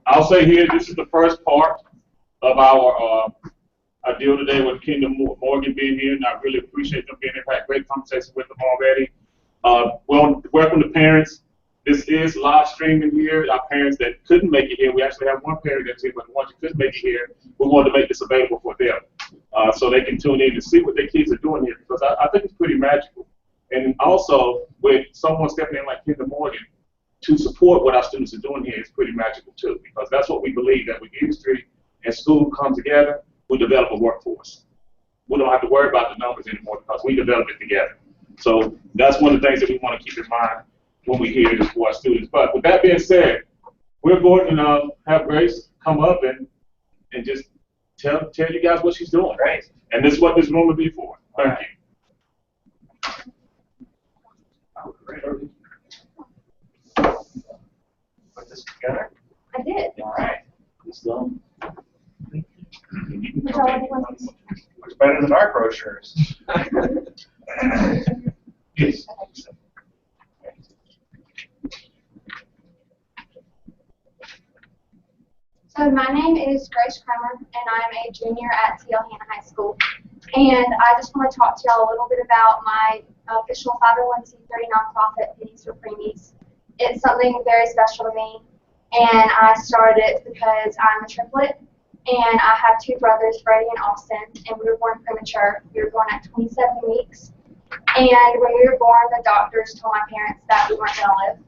I'll say here, this is the first part of our deal today with Kingdom Morgan being here, and I really appreciate them being here. I've had great conversations with them already. Well, welcome to parents. This is live streaming here. Our parents that couldn't make it here, we actually have one parent that's here, but the ones who couldn't make it here, we wanted to make this available for them so they can tune in and see what their kids are doing here, because I think it's pretty magical. And also, with someone stepping in like Kingdom Morgan, to support what our students are doing here is pretty magical too, because that's what we believe, that when industry and school come together, we develop a workforce. We don't have to worry about the numbers anymore because we develop it together. So that's one of the things that we want to keep in mind when we hear this for our students. But with that being said, we're going to have Grace come up and just tell you guys what she's doing. Right. And this is what this room will be for. Thank you. Put this together. I did. All right. This done. Much better than our brochures. Yes. So my name is Grace Kramer, and I'm a junior at T.L. Hanna High School. And I just want to talk to y'all a little bit about my official 501c3 nonprofit, Pennies for Preemies. It's something very special to me, and I started it because I'm a triplet, and I have two brothers, Freddie and Austin, and we were born premature. We were born at 27 weeks, and when we were born, the doctors told my parents that we weren't going to live,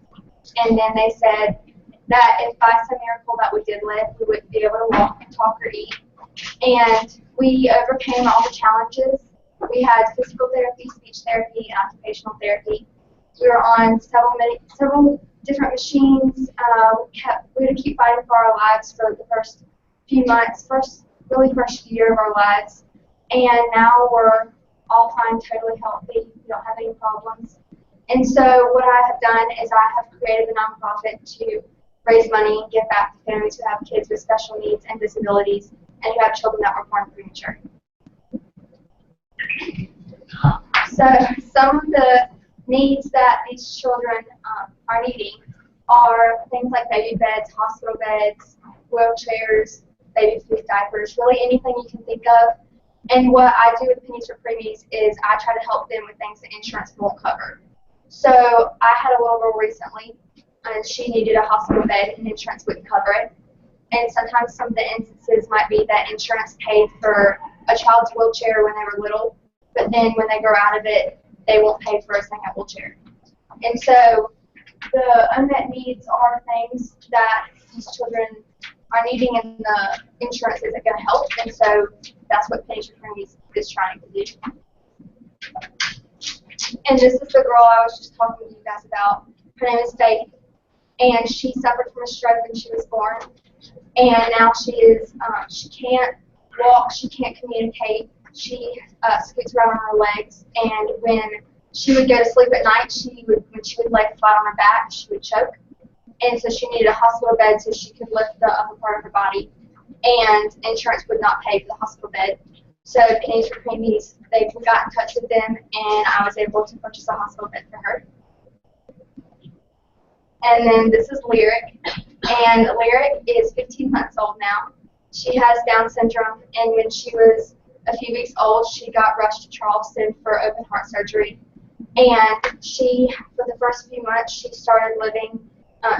and then they said that if by some miracle that we did live, we wouldn't be able to walk, talk, or eat. And we overcame all the challenges. We had physical therapy, speech therapy, and occupational therapy. We were on several different machines. We had to keep fighting for our lives for the first few months, first year of our lives. And now we're all fine, totally healthy. We don't have any problems. And so what I have done is I have created a nonprofit to raise money and give back to families who have kids with special needs and disabilities and who have children that were born premature. So some of the needs that these children are needing are things like baby beds, hospital beds, wheelchairs, baby food, diapers, really anything you can think of. And what I do with Pennies for Preemies is I try to help them with things that insurance won't cover. So I had a little girl recently, and she needed a hospital bed and insurance wouldn't cover it. And sometimes some of the instances might be that insurance paid for a child's wheelchair when they were little, but then when they grow out of it, they won't pay for a second wheelchair. And so the unmet needs are things that these children are needing, and the insurance isn't going to help. And so that's what Pennies for Preemies is trying to do. And this is the girl I was just talking to you guys about. Her name is Faith, and she suffered from a stroke when she was born. And now she is, she can't walk, she can't communicate, she scoots around on her legs, and when she would go to sleep at night, when she would lay flat on her back, she would choke. And so she needed a hospital bed so she could lift the upper part of her body, and insurance would not pay for the hospital bed. So Pennies for Preemies, we got in touch with them, and I was able to purchase a hospital bed for her. And then this is Lyric, and Lyric is 15 months old now. She has Down syndrome, and when she was a few weeks old, she got rushed to Charleston for open heart surgery. And for the first few months, she started living,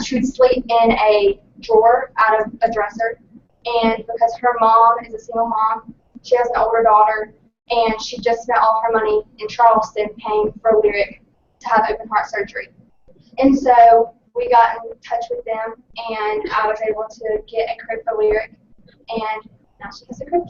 she would sleep in a drawer out of a dresser. And because her mom is a single mom, she has an older daughter, and she just spent all her money in Charleston paying for Lyric to have open heart surgery. And so we got in touch with them, and I was able to get a crib for Lyric, and now she has a crib.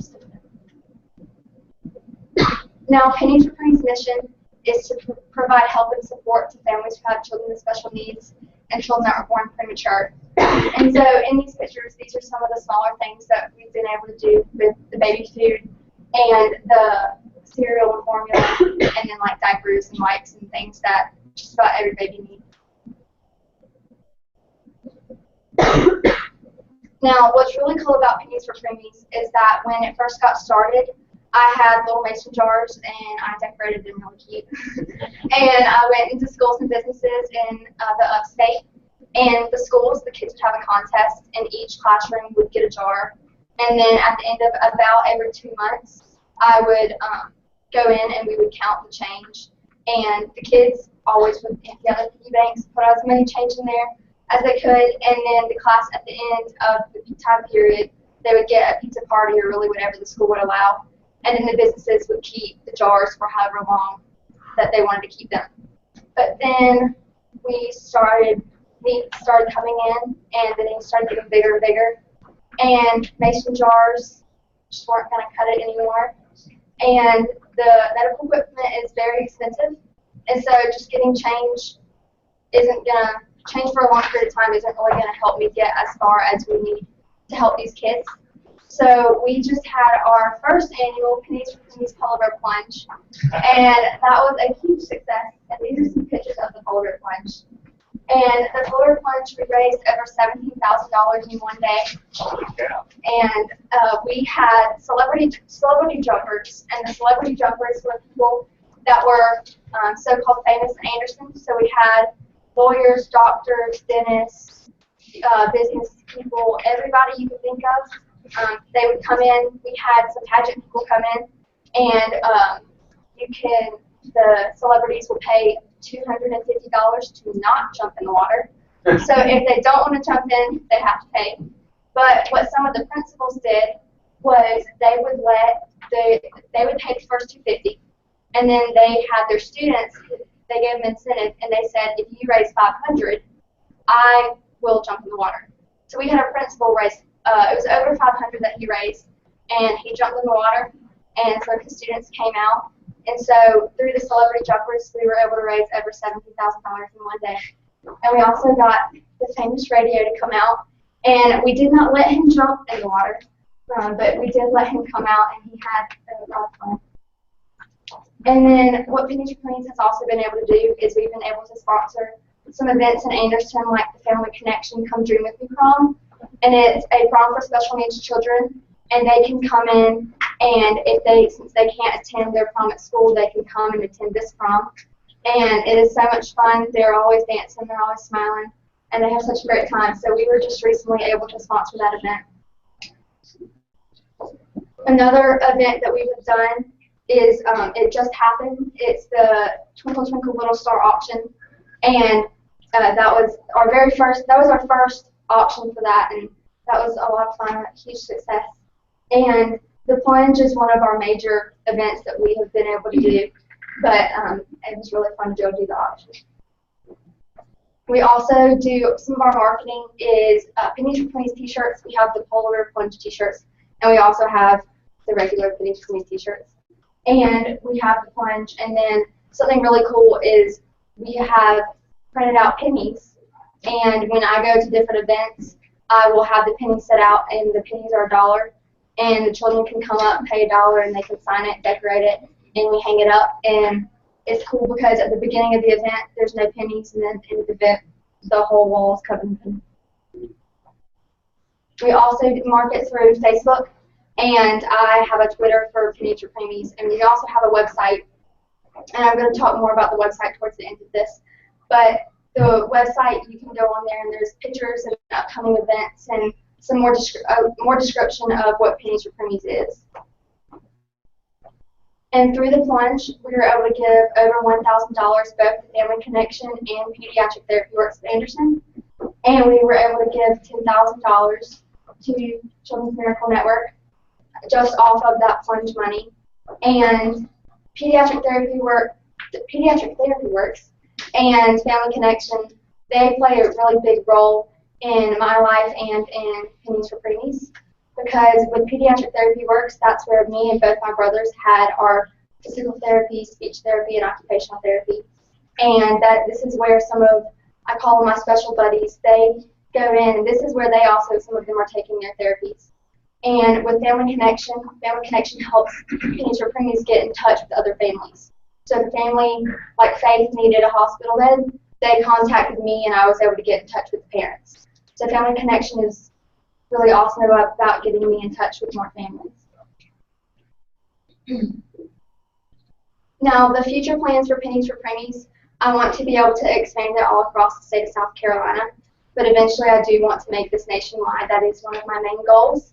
Now, Pennies for Preemies' mission is to provide help and support to families who have children with special needs and children that were born premature. And so in these pictures, these are some of the smaller things that we've been able to do with the baby food and the cereal and formula, and then like diapers and wipes and things that just about every baby needs. Now, what's really cool about Pennies for Preemies is that when it first got started, I had little mason jars, and I decorated them really cute. And I went into schools and businesses in the upstate, And the schools, the kids would have a contest, and each classroom would get a jar. And then at the end of about every 2 months, I would go in and we would count the change. And the kids always would empty out their piggy banks, put as many change in there as they could, and then the class at the end of the time period, they would get a pizza party or really whatever the school would allow. And then the businesses would keep the jars for however long that they wanted to keep them. But then meat started coming in, and the needs started getting bigger and bigger. And mason jars just weren't going to cut it anymore. And the medical equipment is very expensive, and so just getting change for a long period of time isn't really going to help me get as far as we need to help these kids. So we just had our first annual Pennies for Pennies Polar Bear Plunge, and that was a huge success. And these are some pictures of the Polar Bear Plunge. And the Polar Bear Plunge, we raised over $17,000 in one day. And we had celebrity jumpers, and the celebrity jumpers were people that were so-called famous in Anderson. So we had lawyers, doctors, dentists, business people, everybody you could think of. They would come in. We had some pageant people come in, and the celebrities will pay $250 to not jump in the water. So if they don't want to jump in, they have to pay. But what some of the principals did was they would pay the first $250, and then they had their students. They gave them incentive, and they said, if you raise $500, I will jump in the water. So we had a principal raise. It was over $500 that he raised, and he jumped in the water, and so his students came out. And so through the celebrity jumpers, we were able to raise over $17,000 in one day. And we also got the famous radio to come out, and we did not let him jump in the water, but we did let him come out, and he had a lot of fun. And then what Pennies for Pennies has also been able to do is we've been able to sponsor some events in Anderson, like the Family Connection Come Dream With Me prom. And it's a prom for special needs children, and they can come in, and since they can't attend their prom at school, they can come and attend this prom. And it is so much fun. They're always dancing, they're always smiling, and they have such a great time. So we were just recently able to sponsor that event. Another event that we've done is it just happened. It's the Twinkle Twinkle Little Star auction, and that was our first auction for that, and that was a lot of fun, a huge success. And the plunge is one of our major events that we have been able to do, but it was really fun to be able to do the auction. We also do some of our marketing is Pennies for Pennies t-shirts. We have the Polar Bear Plunge t-shirts, and we also have the regular Pennies for Pennies t-shirts. And we have the plunge, and then something really cool is we have printed out pennies. And when I go to different events, I will have the pennies set out, and the pennies are $1. And the children can come up, pay $1, and they can sign it, decorate it, and we hang it up. And it's cool because at the beginning of the event, there's no pennies, and then at the end of the event, the whole wall is covered in pennies. We also market through Facebook, and I have a Twitter for Pennies for Pennies, and we also have a website. And I'm going to talk more about the website towards the end of this. But the website, you can go on there, and there's pictures of upcoming events and some more description of what Pennies for Pennies is. And through the plunge, we were able to give over $1,000 both to Family Connection and Pediatric Therapy Works of Anderson. And we were able to give $10,000 to Children's Miracle Network just off of that plunge money. And Pediatric Therapy Works and Family Connection, they play a really big role in my life and in Pennies for Pennies, because with Pediatric Therapy Works, that's where me and both my brothers had our physical therapy, speech therapy, and occupational therapy. And this is where I call them my special buddies, they go in, and this is where some of them are taking their therapies. And with Family Connection helps Pennies for Pennies get in touch with other families. So if a family like Faith needed a hospital bed, they contacted me, and I was able to get in touch with the parents. So Family Connection is really awesome about getting me in touch with more families. Now, the future plans for Pennies for Pennies, I want to be able to expand it all across the state of South Carolina. but eventually I do want to make this nationwide. That is one of my main goals.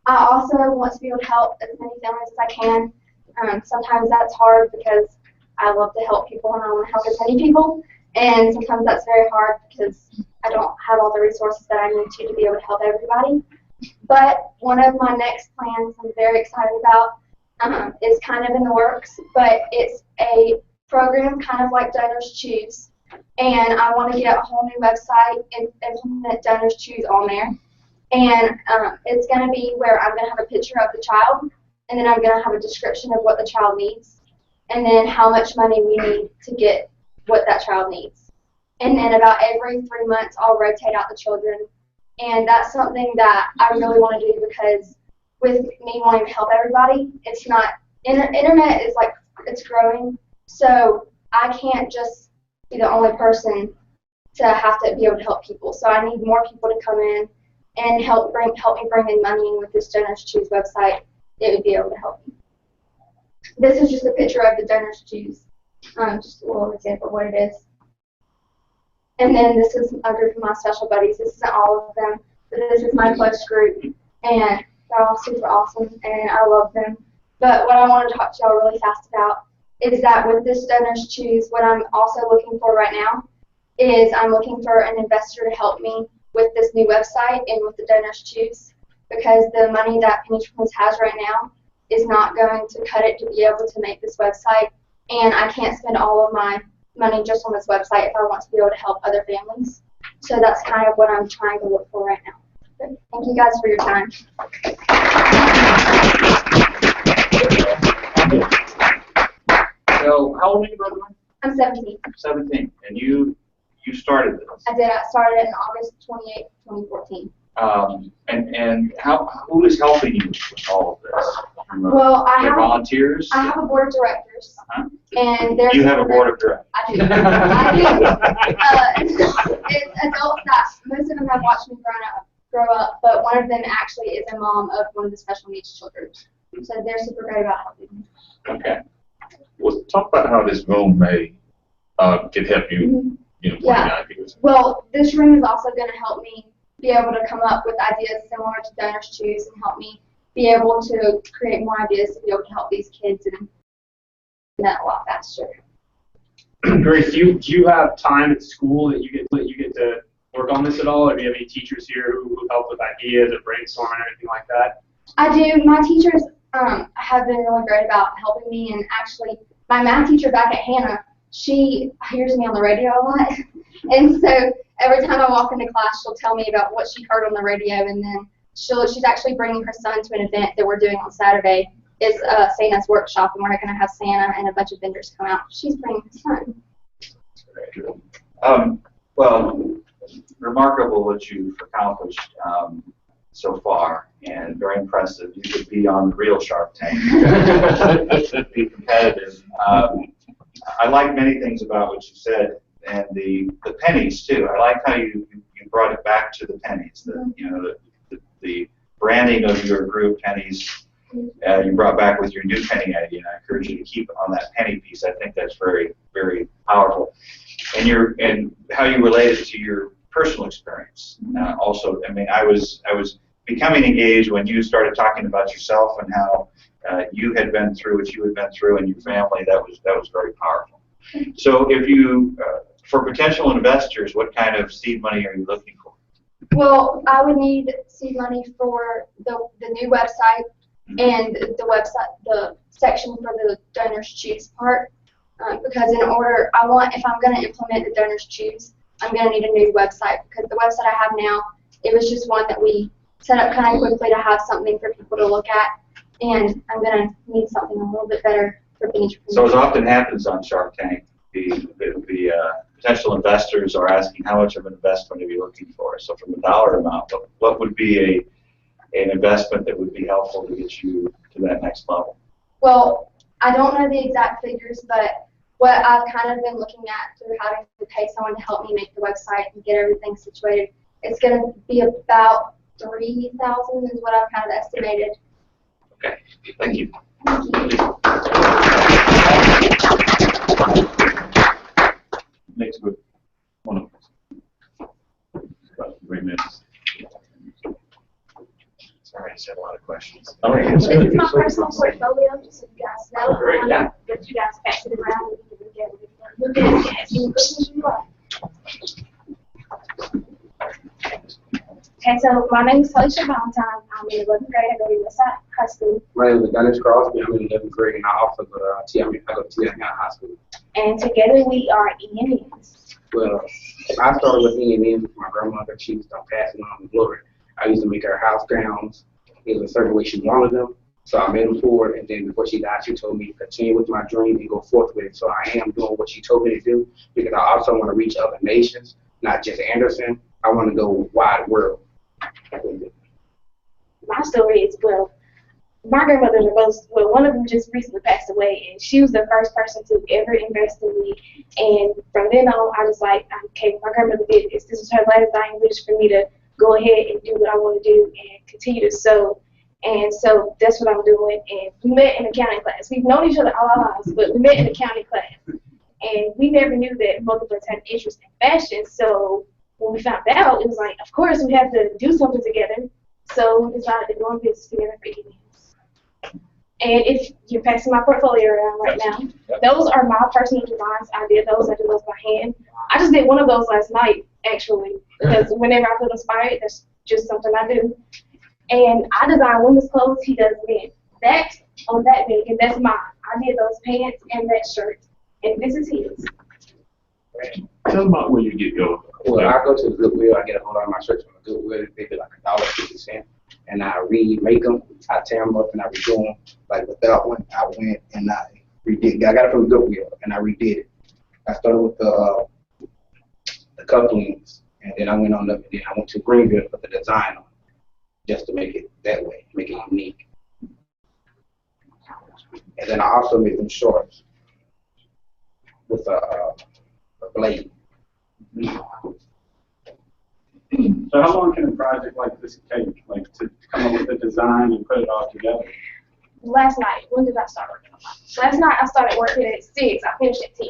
I also want to be able to help as many families as I can. Sometimes that's hard because I love to help people and I want to help as many people, and sometimes that's very hard because I don't have all the resources that I need to be able to help everybody. But one of my next plans I'm very excited about is kind of in the works, but it's a program kind of like Donors Choose, and I want to get a whole new website and implement Donors Choose on there. And it's going to be where I'm going to have a picture of the child, and then I'm going to have a description of what the child needs, and then how much money we need to get what that child needs. And then about every 3 months, I'll rotate out the children. And that's something that I really want to do because with me wanting to help everybody, it's not, internet is like, it's growing. So I can't just be the only person to have to be able to help people. So I need more people to come in and help me bring in money. And with this Donors Choose website, it would be able to help me. This is just a picture of the Donors Choose, just a little example of what it is. And then this is a group of my special buddies. This isn't all of them, but this is my close group, and they're all super awesome, and I love them. But what I want to talk to y'all really fast about is that with this Donors Choose, what I'm also looking for right now is I'm looking for an investor to help me with this new website and with the Donors Choose, because the money that Pennies for Friends has right now is not going to cut it to be able to make this website, and I can't spend all of my money just on this website if I want to be able to help other families. So that's kind of what I'm trying to look for right now. But thank you guys for your time. So, how old are you, by the way? I'm 17. 17. And you started this. I did. I started in August 28, 2014. And who is helping you with all of this? Well, I have volunteers. I have a board of directors, and there's You have a board of directors. I do. I do. It's adults that most of them have watched me grow up, but one of them actually is a mom of one of the special needs children. So they're super great about helping me. Okay. Well, talk about how this room may can help you. You know, Yeah. ideas. Well, this room is also going to help me be able to come up with ideas similar to Donors Choose and help me be able to create more ideas to be able to help these kids and that a lot faster. Grace, do you have time at school that you get to work on this at all, or do you have any teachers here who help with ideas or brainstorming or anything like that? I do. My teachers have been really great about helping me, and actually, my math teacher back at Hannah, she hears me on the radio a lot, and so every time I walk into class, she'll tell me about what she heard on the radio, and then she's actually bringing her son to an event that we're doing on Saturday. It's Santa's workshop, and we're going to have Santa and a bunch of vendors come out. She's bringing her son. Well, remarkable what you've accomplished so far, and very impressive. You could be on the real Shark Tank. Be competitive. I like many things about what you said, and the pennies too. I like how you brought it back to the pennies. The branding of your group, pennies. You brought back with your new penny idea, and I encourage you to keep on that penny piece. I think that's very, very powerful. And how you relate it to your personal experience. Also, I mean, I was becoming engaged when you started talking about yourself and how you had been through what you had been through and your family. That was very powerful. So, if you for potential investors, what kind of seed money are you looking for? Well, I would need seed money for the new website and the section for the Donors Choose part, because if I'm going to implement the Donors Choose, I'm going to need a new website, because the website I have now, it was just one that we set up kind of quickly to have something for people to look at, and I'm going to need something a little bit better for Pennies for Friends. So as often happens on Shark Tank, the potential investors are asking how much of an investment are you looking for. So from a dollar amount, what would be an investment that would be helpful to get you to that next level? Well, I don't know the exact figures, but what I've kind of been looking at through having to pay someone to help me make the website and get everything situated, it's going to be about $3,000 is what I've kind of estimated. Okay, thank you. Next, wonderful. 30 minutes. Sorry, I said a lot of questions. Oh, yeah. This is my personal portfolio, just so you guys know. Great, yeah. But you guys pass it around and you can look at it. Ask any questions you like. And so my name is Felicia Valentine. I'm in 11th grade. I go to Westside High School. My name is Dennis Crosby. I'm in 11th grade, and I also go to I go to Tiana High School. And together we are ENNs. Well, I started with E&M with my grandmother. She was passing on the glory. I used to make her house gowns. It was a certain way she wanted them, so I made them for her. And then before she died, she told me to continue with my dream and go forth with it. So I am doing what she told me to do because I also want to reach other nations, not just Anderson. I want to go wide world. My story is, well, my grandmothers are both, well, one of them just recently passed away, and she was the first person to ever invest in me. And from then on, I was like, okay, my grandmother did this. This was her last dying wish for me to go ahead and do what I want to do and continue to sow. And so that's what I'm doing. And we met in accounting class. We've known each other all our lives, but we met in accounting class. And we never knew that both of us had an interest in fashion. So when we found out, it was like, of course, we have to do something together. So we decided to go on business together for 8 years. And if you're passing my portfolio around right now, those are my personal designs. I did those by hand. I just did one of those last night, actually, because whenever I feel inspired, that's just something I do. And I design women's clothes. He does men. That on that big, and that's mine. I did those pants and that shirt, and this is his. Tell them about where you get your. Well, I go to the Goodwill. I get a whole lot of my shirts from the Goodwill. They be like $1.50, and I remake them. I tear them up and I redo them. Like with that one, I went and I redid. I got it from the Goodwill and I redid it. I started with the couplings, and then I went on up, and then I went to Greenville to put the design on, just to make it that way, make it unique. And then I also made them shorts with a blade. So how long can a project like this take, like to come up with a design and put it all together? Last night, when did I start working on that? Last night I started working at 6. I finished at 10.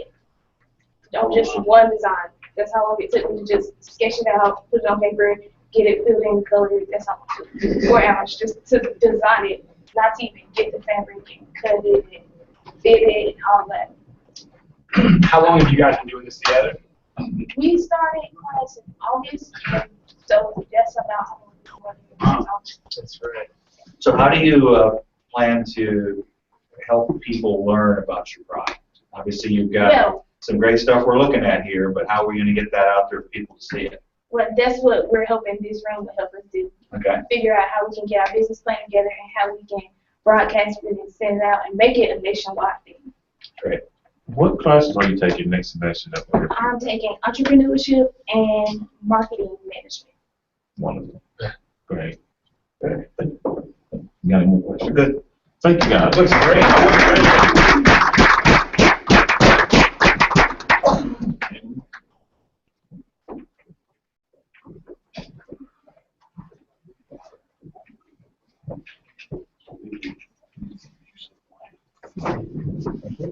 On just one design. That's how long it took me to just sketch it out, put it on paper, get it filled in, colored. That's all it took. 4 hours just to design it, not to even get the fabric and cut it and fit it and all that. How long have you guys been doing this together? We started class in August, so that's about how long we've been working. That's right. So how do you plan to help people learn about your product? Obviously, you've got some great stuff we're looking at here, but how are we going to get that out there for people to see it? Well, that's what we're hoping this room will help us do. Okay. Figure out how we can get our business plan together and how we can broadcast it and send it out and make it a nationwide thing. Great. What classes are you taking next semester? I'm taking entrepreneurship and marketing management. Wonderful. Great. Great. Thank you. You got any more questions? Good. Thank you, guys. Looks great.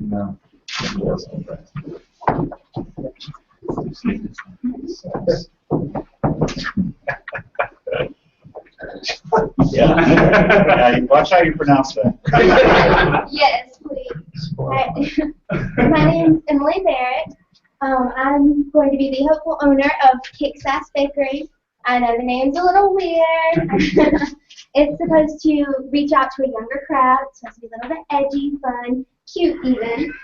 No. Yeah. Watch how you pronounce that. Yes, please. My name is Emily Barrett. I'm going to be the hopeful owner of Kick-Sass Bakery. I know the name's a little weird. It's supposed to reach out to a younger crowd. It's supposed to be a little bit edgy, fun, cute even.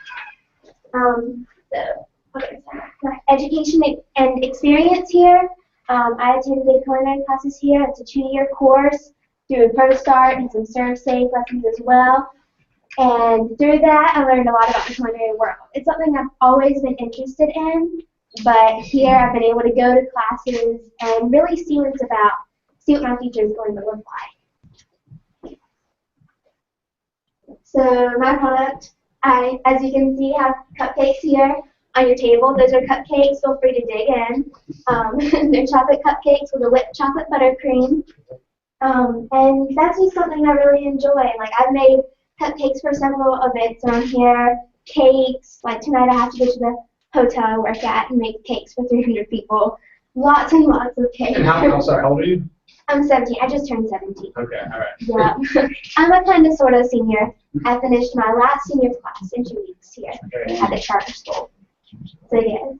My education and experience here. I attended culinary classes here. It's a 2-year course through ProStart and some Serve Safe lessons as well. And through that, I learned a lot about the culinary world. It's something I've always been interested in, but here I've been able to go to classes and really see what it's about, see what my future is going to look like. So my product, as you can see, have cupcakes here on your table. Those are cupcakes. Feel free to dig in. They're chocolate cupcakes with a whipped chocolate buttercream. And that's just something I really enjoy. Like, I've made cupcakes for several events around here, cakes. Like tonight I have to go to the hotel I work at and make cakes for 300 people. Lots and lots of cake. And how old are you? I'm 17. I just turned 17. Okay, all right. Yeah. I'm a kind of sort of senior. I finished my last senior class in 2 weeks here at the charter school. So yeah.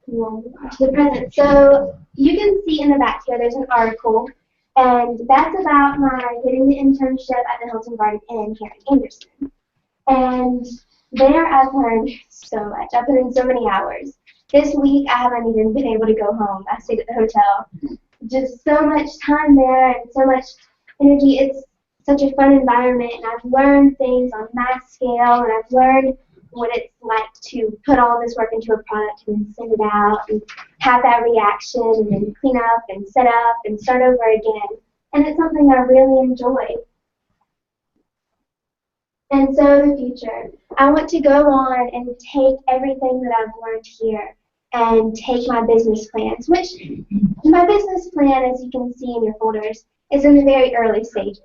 To the present. So you can see in the back here there's an article, and that's about my getting the internship at the Hilton Garden Inn here in Anderson. And there I've learned so much. I put in so many hours. This week I haven't even been able to go home. I stayed at the hotel. Just so much time there and so much energy. It's such a fun environment, and I've learned things on mass scale, and I've learned what it's like to put all this work into a product and then send it out and have that reaction and then clean up and set up and start over again. And it's something I really enjoy. And so in the future, I want to go on and take everything that I've learned here and take my business plans, which my business plan, as you can see in your folders, is in the very early stages.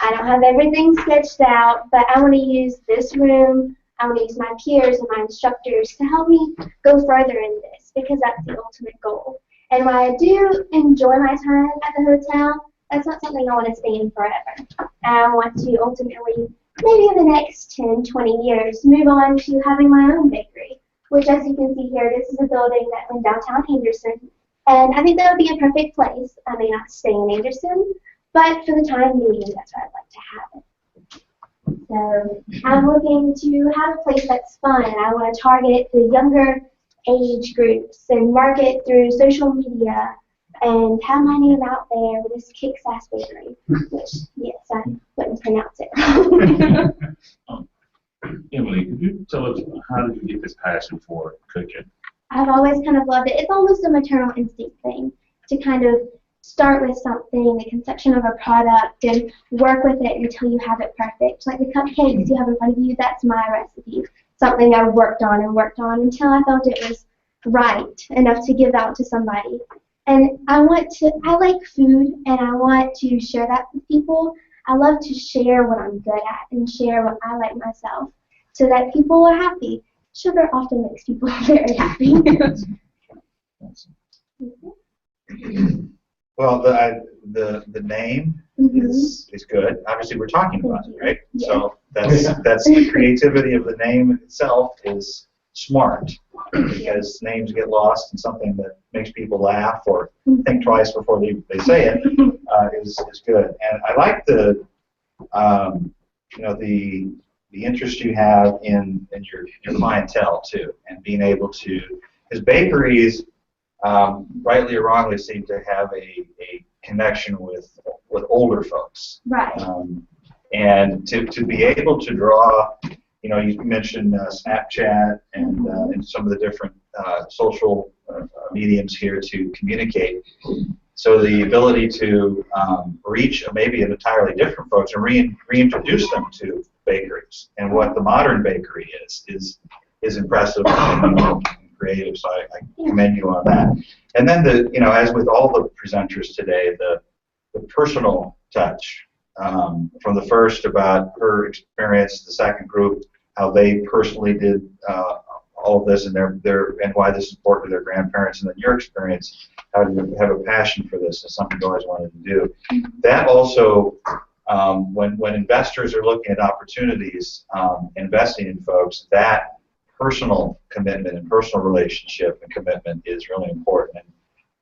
I don't have everything sketched out, but I want to use this room, I want to use my peers and my instructors to help me go further in this, because that's the ultimate goal. And while I do enjoy my time at the hotel, that's not something I want to stay in forever. And I want to ultimately, maybe in the next 10, 20 years, move on to having my own bakery, which, as you can see here, this is a building that's in downtown Anderson. And I think that would be a perfect place. I may not stay in Anderson, but for the time being, that's where I'd like to have it. So I'm looking to have a place that's fun, and I want to target the younger age groups and market through social media and have my name out there with this Kick-Sass Bakery, which, yes, I wouldn't pronounce it. Emily, could you tell us, how did you get this passion for cooking? I've always kind of loved it. It's almost a maternal instinct thing to kind of start with something, the conception of a product, and work with it until you have it perfect. Like the cupcakes you have in front of you, that's my recipe. Something I worked on until I felt it was right enough to give out to somebody. And I like food, and I want to share that with people. I love to share what I'm good at and share what I like myself so that people are happy. Sugar often makes people very happy. Well, the name is good. Obviously, we're talking about it, right? Yeah. So that's the creativity of the name itself is smart, because names get lost in something that makes people laugh or think twice before they say it is good. And I like the the interest you have in your clientele too, and being able to, because bakeries, rightly or wrongly, seem to have a connection with older folks. Right. And to be able to draw, you mentioned Snapchat and some of the different social mediums here to communicate. So the ability to reach maybe an entirely different folks and reintroduce them to bakeries and what the modern bakery is impressive and creative. So I commend you on that. And then as with all the presenters today, the personal touch, from the first about her experience, the second group, how they personally did all of this and and why this is important to their grandparents, and then your experience, how to have a passion for this is something you always wanted to do. That also, when investors are looking at opportunities, investing in folks, that personal commitment and personal relationship and commitment is really important.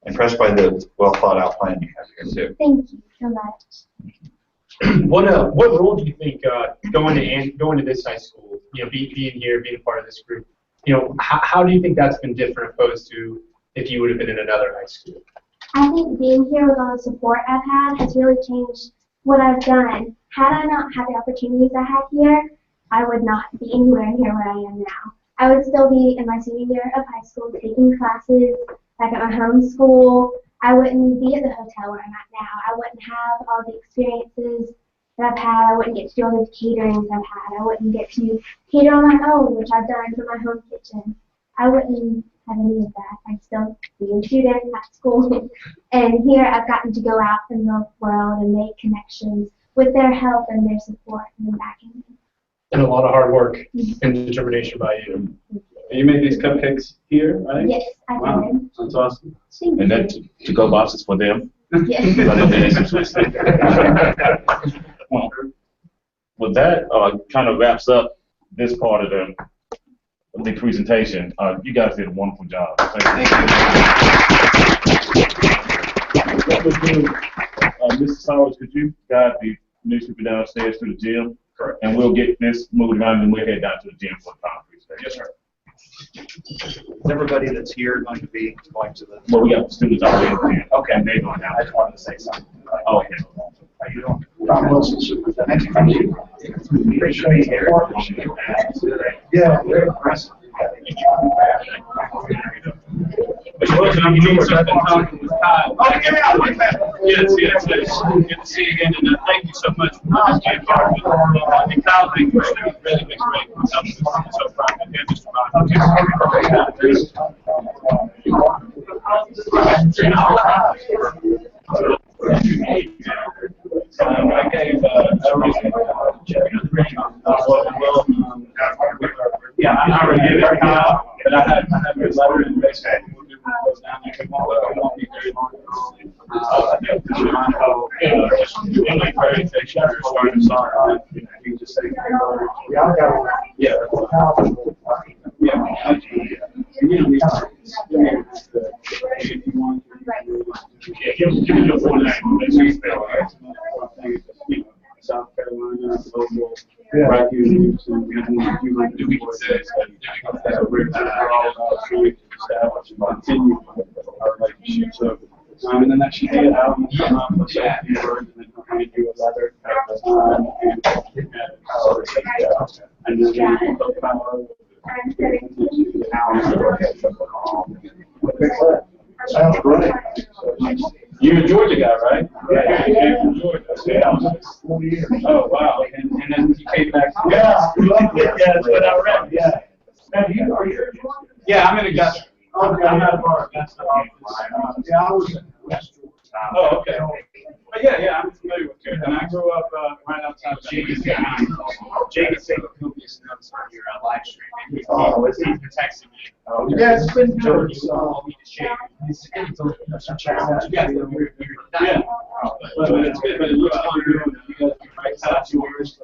And impressed by the well thought out plan you have here too. Thank you so much. What role do you think going to this high school, being here, being a part of this group, how do you think that's been different opposed to if you would have been in another high school? I think being here with all the support I've had has really changed what I've done. Had I not had the opportunities I had here, I would not be anywhere near where I am now. I would still be in my senior year of high school taking classes back at my home school. I wouldn't be at the hotel where I'm at now. I wouldn't have all the experiences that I've had. I wouldn't get to do all the caterings I've had. I wouldn't get to cater on my own, which I've done for my home kitchen. I wouldn't have any of that. I'd still be a student at school. And here I've gotten to go out in the world and make connections with their help and their support and backing me. And a lot of hard work and determination by you. You made these cupcakes here, right? Yes, I Wow, did. that's awesome. Thank And you. that to-go boxes for them. Yes. I know they ate some sweet stuff. Well, that kind of wraps up this part of the presentation. You guys did a wonderful job. Thank you. Mr. Sowers, could you guide the newspaper downstairs to the gym? Correct. And we'll get this moved around and we'll head down to the gym for the final presentation. Yes, sir. Is everybody that's here going to be going to the? Well, we got the students already in here. Okay. And they're going down. I just wanted to say something. Oh, okay. How you doing? Tom Wilson, superintendent. Thank you. Appreciate you here. Yeah, very impressive. I'm doing something talking with Kyle. Oh, get out, wait a minute. Yes, yes, yes. Good to see you again, and thank you so much for just being part of it. And Kyle, thank you for really been great. I'm so proud of you, Mr. I gave a reason. Yeah, I already gave it to Kyle, but I have your letter in basically. Goes down there. It won't be very long. Really great. They should have started sorry. You just say, yeah. Yeah. If you want. Yeah, give me your full name. Make sure you spell it right. South Carolina, local, right here in Houston. We can say, continue our relationship. So, and then that she did out, and then I do a letter, and Sounds great. you're a Georgia guy, right? Yeah, you came from Georgia. Yeah, 40 years. Oh, wow. And then you came back. Yeah, we love it. Yeah, that's what I read. Yeah. Now, are you? Yeah, I'm in Augusta. Okay, I'm out of our, that's the office. Yeah, I was in West Georgia. Oh, okay. But yeah, I'm familiar with it. And I grew up right outside of Jamie's taking copious notes on your live stream. Oh, is he? He's been texting me. Oh, yeah, it's been good. George, you told me to share. That's a challenge. Yeah. But it's good, but it looks like you're doing it. You guys are right side yours.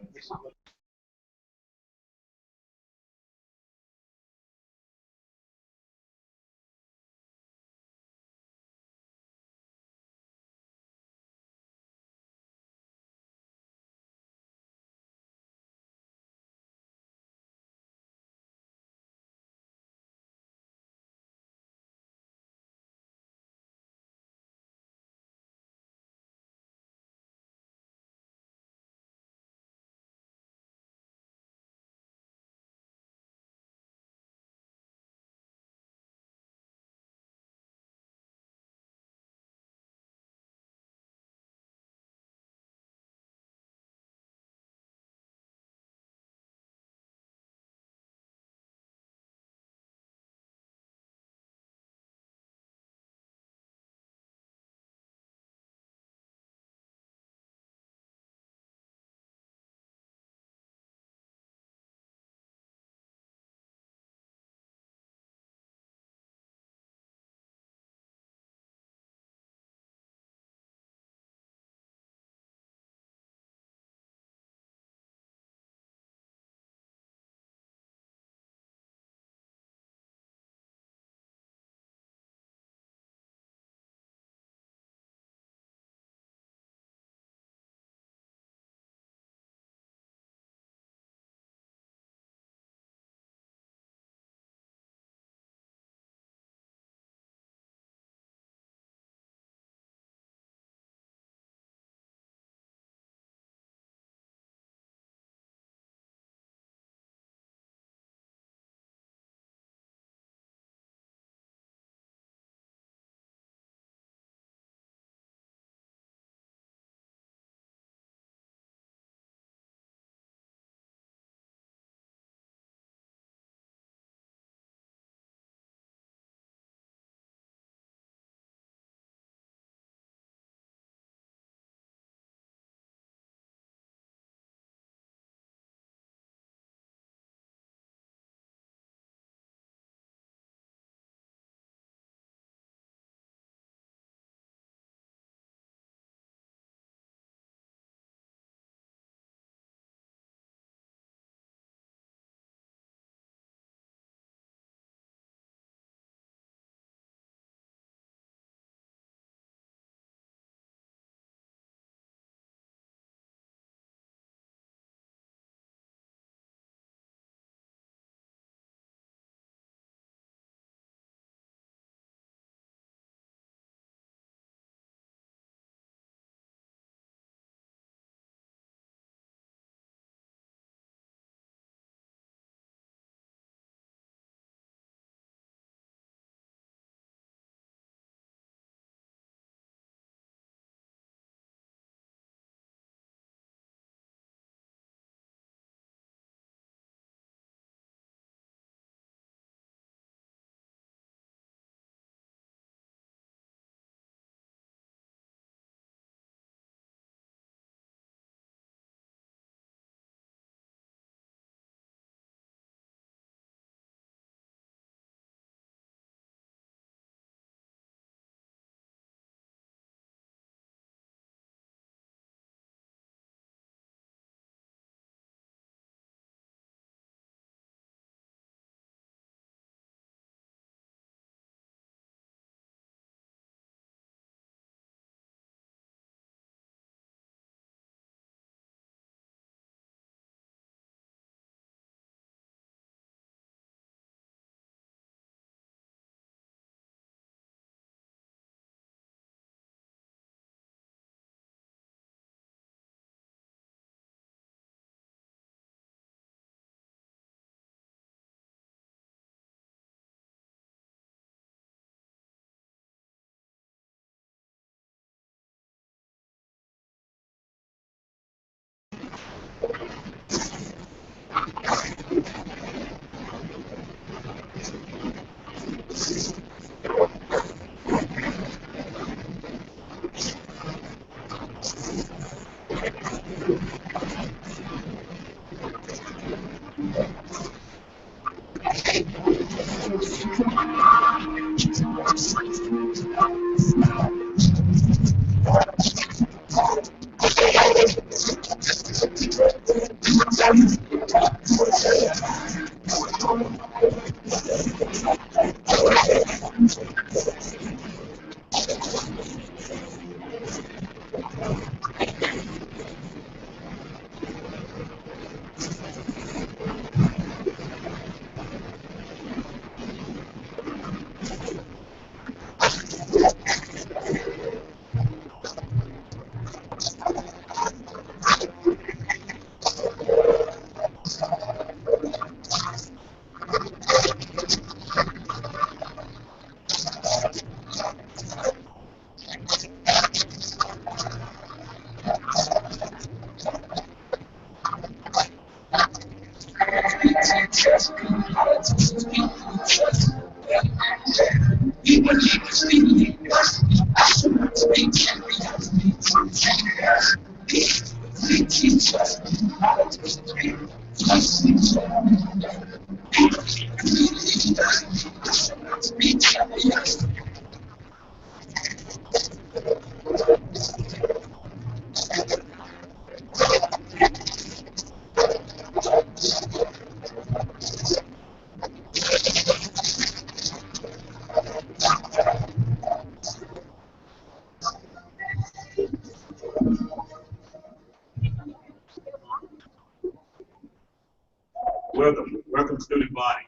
Welcome, student body.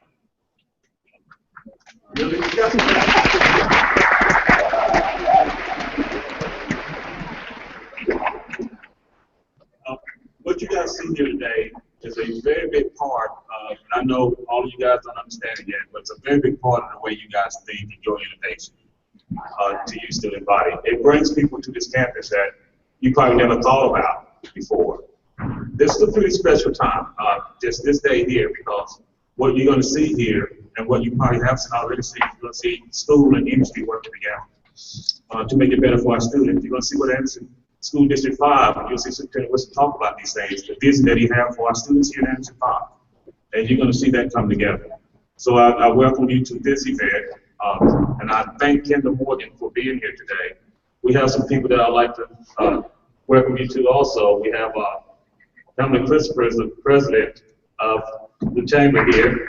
Really? What you guys see here today is a very big part of, and I know all of you guys don't understand it yet, but it's a very big part of the way you guys think and your innovation to you, student body. It brings people to this campus that you probably never thought about before. This is a pretty special time, just this day here, because what you're going to see here, and what you probably have already seen, you're going to see school and industry working together to make it better for our students. You're going to see what Anderson School District 5, and you'll see Superintendent Wilson talk about these things, the vision that he has for our students here in Anderson 5. And you're going to see that come together. So I welcome you to this event, and I thank Kendall Morgan for being here today. We have some people that I'd like to welcome you to also. We have Pamela Christopher is the president of the chamber here.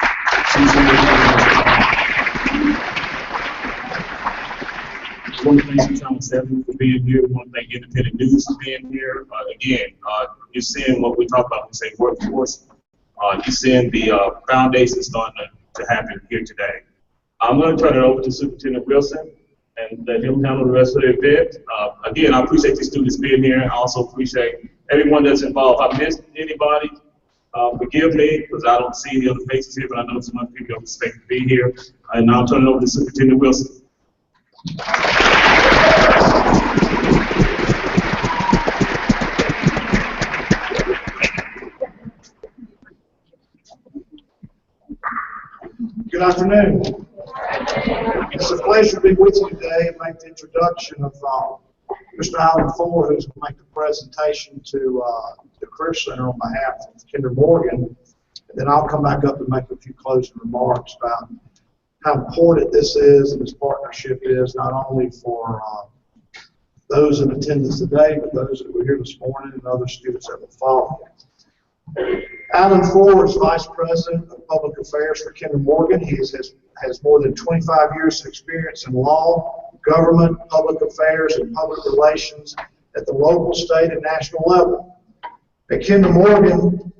She's one of the things Channel 7 for being here, one thing Independent News for being here. Again, you're seeing what we talk about when we say workforce. You're seeing the foundation starting to happen here today. I'm going to turn it over to Superintendent Wilson and let him handle the rest of the event. Again, I appreciate the students being here. I also appreciate everyone that's involved. If I missed anybody, forgive me, because I don't see any other faces here, but I know some other people don't expect to be here. And I'll turn it over to Superintendent Wilson. Good afternoon. It's a pleasure to be with you today and make the introduction of Mr. Alan Ford, who's going to make the presentation to the Career Center on behalf of Kendall Morgan. And then I'll come back up and make a few closing remarks about how important this is and this partnership is, not only for those in attendance today, but those that were here this morning and other students that will follow. Alan Ford is Vice President of Public Affairs for Kendall Morgan. He has more than 25 years of experience in law, government, public affairs, and public relations at the local, state, and national level. At Kendall Morgan,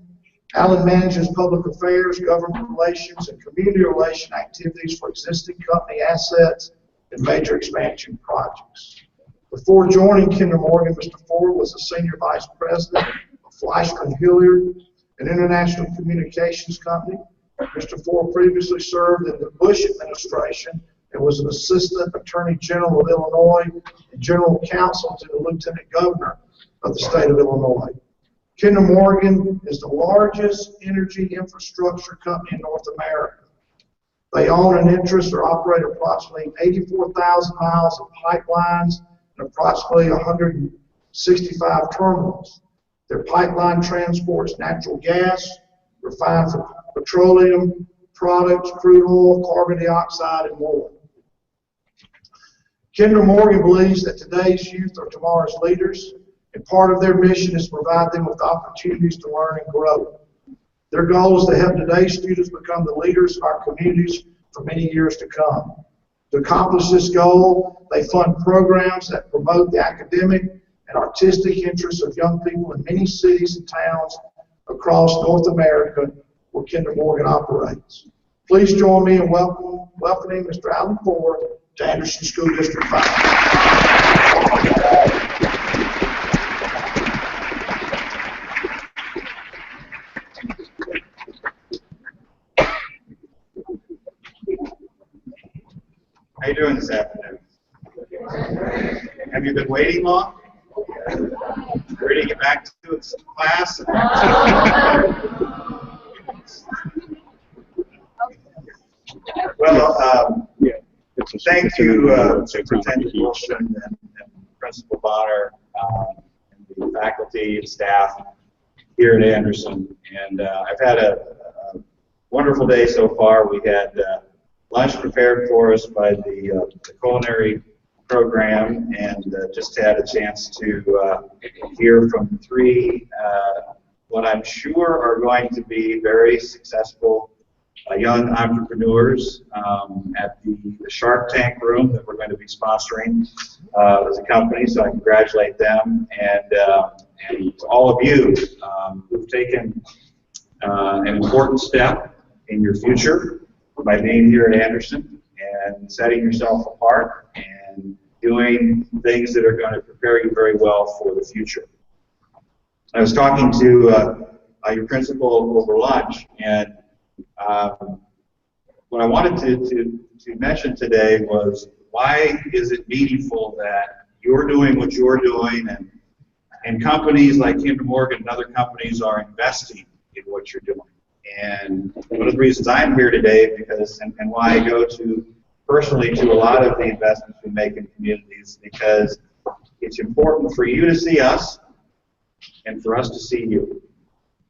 Alan manages public affairs, government relations, and community relation activities for existing company assets and major expansion projects. Before joining Kendall Morgan, Mr. Ford was the Senior Vice President of Fleischman Hilliard, an international communications company. Mr. Ford previously served in the Bush administration and was an Assistant Attorney General of Illinois and General Counsel to the Lieutenant Governor of the state of Illinois. Kinder Morgan is the largest energy infrastructure company in North America. They own an interest or operate approximately 84,000 miles of pipelines and approximately 165 terminals. Their pipeline transports natural gas, refined petroleum products, crude oil, carbon dioxide, and more. Kinder Morgan believes that today's youth are tomorrow's leaders, and part of their mission is to provide them with opportunities to learn and grow. Their goal is to help today's students become the leaders of our communities for many years to come. To accomplish this goal, they fund programs that promote the academic and artistic interests of young people in many cities and towns across North America where Kinder Morgan operates. Please join me in welcoming Mr. Alan Ford to Anderson School District 5. How you doing this afternoon? Have you been waiting long? Ready to get back to class? Well, thank you, Superintendent Wilson and Principal Bonner, and the faculty and staff here at Anderson. And I've had a wonderful day so far. We had lunch prepared for us by the culinary program, and just had a chance to hear from three what I'm sure are going to be very successful young entrepreneurs at the Shark Tank room that we're going to be sponsoring as a company. So I congratulate them and all of you who've taken an important step in your future by being here at Anderson and setting yourself apart and doing things that are going to prepare you very well for the future. I was talking to your principal over lunch, and what I wanted to mention today was, why is it meaningful that you're doing what you're doing, and companies like Kinder Morgan and other companies are investing in what you're doing. And one of the reasons I'm here today, because and why I go to personally to a lot of the investments we make in communities, because it's important for you to see us and for us to see you,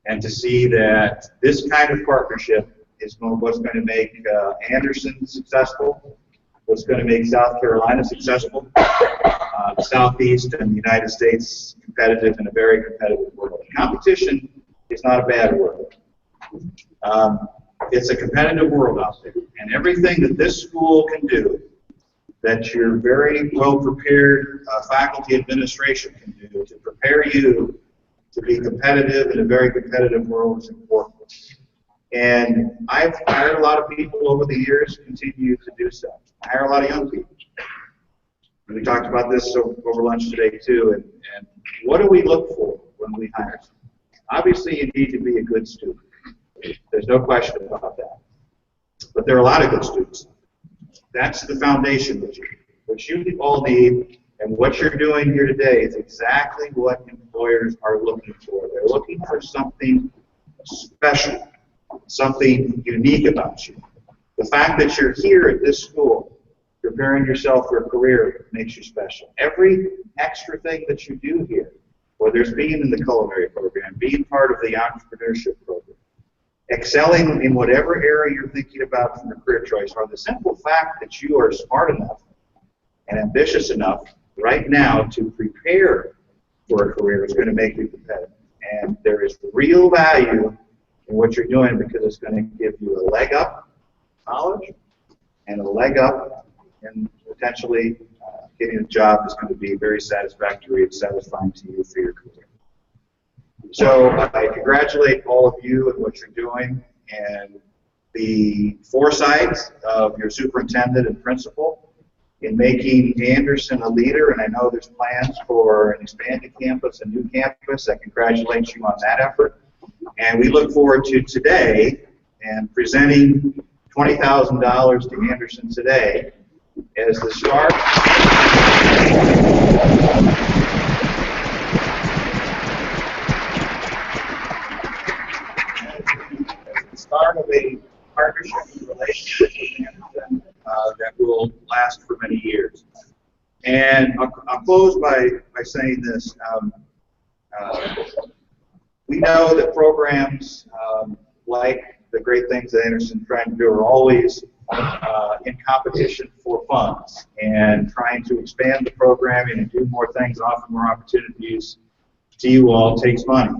and to see that this kind of partnership is what's going to make Anderson successful, what's going to make South Carolina successful, the Southeast and the United States competitive in a very competitive world. Competition is not a bad word. It's a competitive world out there, and everything that this school can do, that your very well-prepared faculty administration can do to prepare you to be competitive in a very competitive world is important. And I've hired a lot of people over the years, continue to do so. I hire a lot of young people. And we talked about this over lunch today too, and what do we look for when we hire someone? Obviously you need to be a good student. There's no question about that. But there are a lot of good students. That's the foundation that you all need, and what you're doing here today is exactly what employers are looking for. They're looking for something special, something unique about you. The fact that you're here at this school, preparing yourself for a career, makes you special. Every extra thing that you do here, whether it's being in the culinary program, being part of the entrepreneurship program, excelling in whatever area you're thinking about from a career choice, or the simple fact that you are smart enough and ambitious enough right now to prepare for a career is going to make you competitive. And there is real value in what you're doing, because it's going to give you a leg up in college and a leg up in potentially getting a job that's going to be very satisfactory and satisfying to you for your career. So I congratulate all of you and what you're doing, and the foresight of your superintendent and principal in making Anderson a leader. And I know there's plans for an expanded campus, a new campus. I congratulate you on that effort. And we look forward to today and presenting $20,000 to Anderson today as the start. last for many years. And I'll close by saying this. We know that programs like the great things that Anderson's trying to do are always in competition for funds, and trying to expand the programming and do more things, offer more opportunities to you all takes money.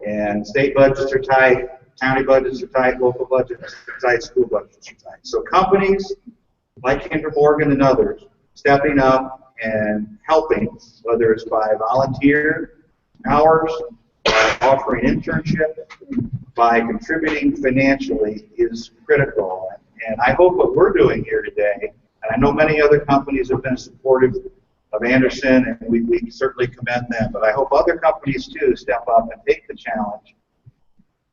And state budgets are tight, county budgets are tight, local budgets are tight, school budgets are tight. So companies like Kinder Morgan and others stepping up and helping, whether it's by volunteer hours, by offering internship, by contributing financially, is critical. And I hope what we're doing here today, and I know many other companies have been supportive of Anderson, and we certainly commend them, but I hope other companies too step up and take the challenge.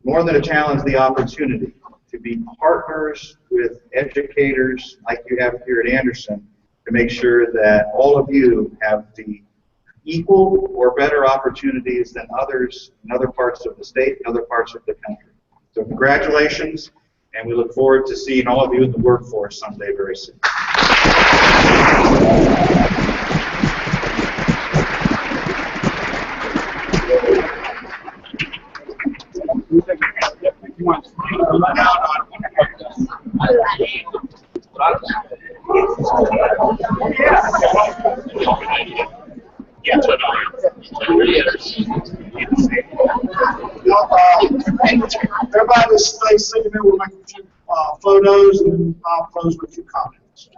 More than a challenge, the opportunity to be partners with educators like you have here at Anderson to make sure that all of you have the equal or better opportunities than others in other parts of the state and other parts of the country. So congratulations, and we look forward to seeing all of you in the workforce someday very soon. Everybody stay sitting there. We'll make a few photos, and I'll close with a few comments.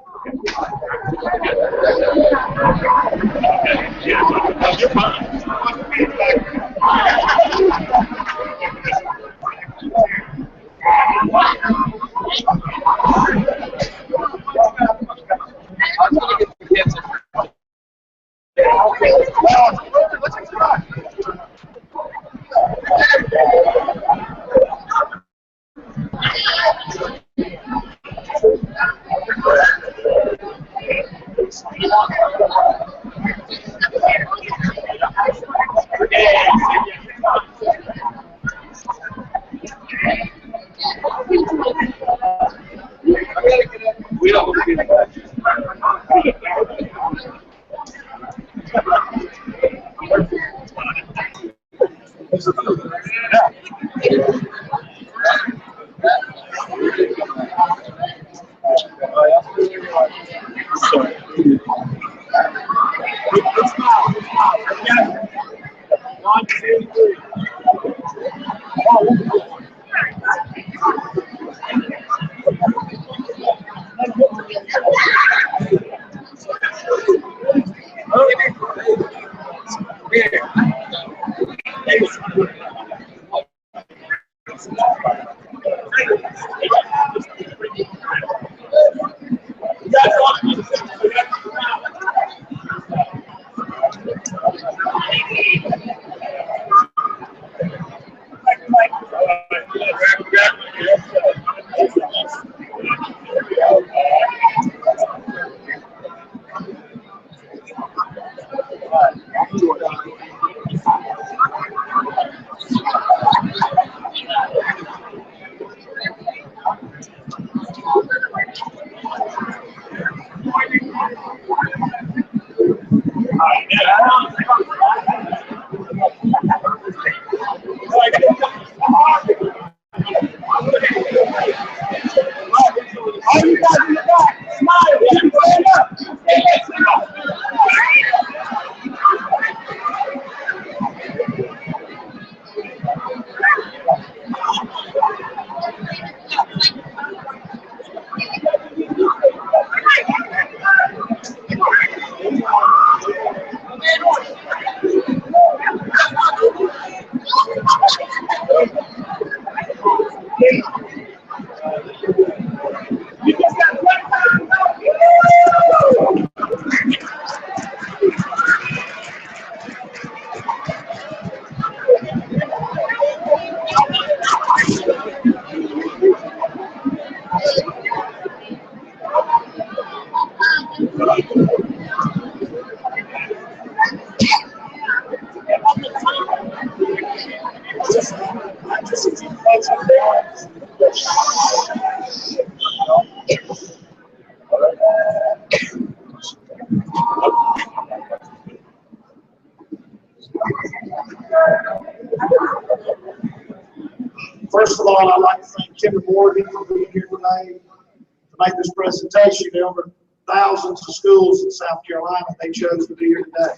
First of all, I'd like to thank Kim and Morgan for being here today to make this presentation. There were thousands of schools in South Carolina. They chose to be here today.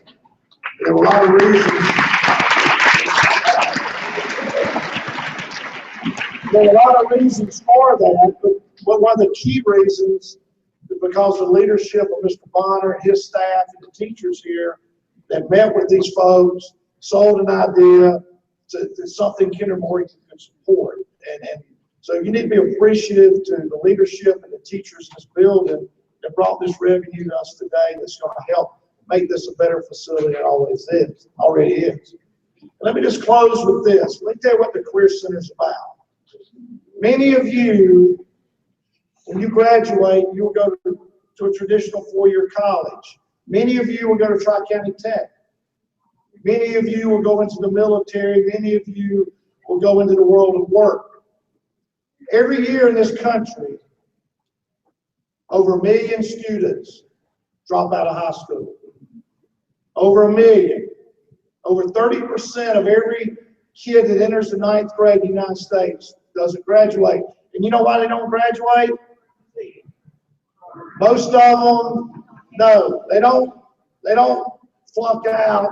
There were a lot of reasons. There were a lot of reasons for that, but one of the key reasons is because of the leadership of Mr. Bonner, his staff, and the teachers here that met with these folks, sold an idea to something Kinder Morgan can support. And so you need to be appreciative to the leadership and the teachers in this building that brought this revenue to us today that's going to help make this a better facility than it already is. And let me just close with this. Let me tell you what the Career Center is about. Many of you, when you graduate, you will go to a traditional four-year college. Many of you will go to Tri-County Tech. Many of you will go into the military. Many of you will go into the world of work. Every year in this country, over 1 million students drop out of high school. Over 1 million. Over 30% of every kid that enters the 9th grade in the United States doesn't graduate. And you know why they don't graduate? Most of them, no, they don't flunk out.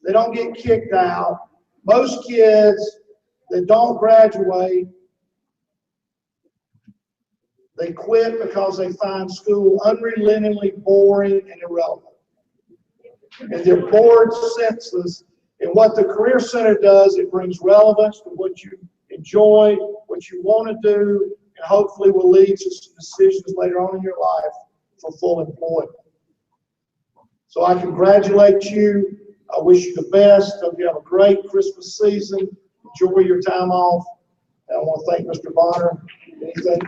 They don't get kicked out. Most kids that don't graduate, they quit because they find school unrelentingly boring and irrelevant. And they're bored senseless. And what the Career Center does, it brings relevance to what you enjoy, what you want to do, and hopefully will lead to some decisions later on in your life for full employment. So I congratulate you. I wish you the best. Hope you have a great Christmas season. Enjoy your time off. And I want to thank Mr. Bonner. Anything?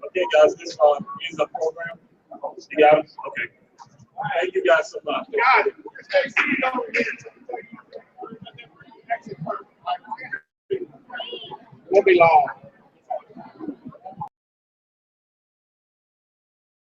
Okay, guys, this is a program. You got it? Okay. Thank you guys so much. Got it. Won't be long.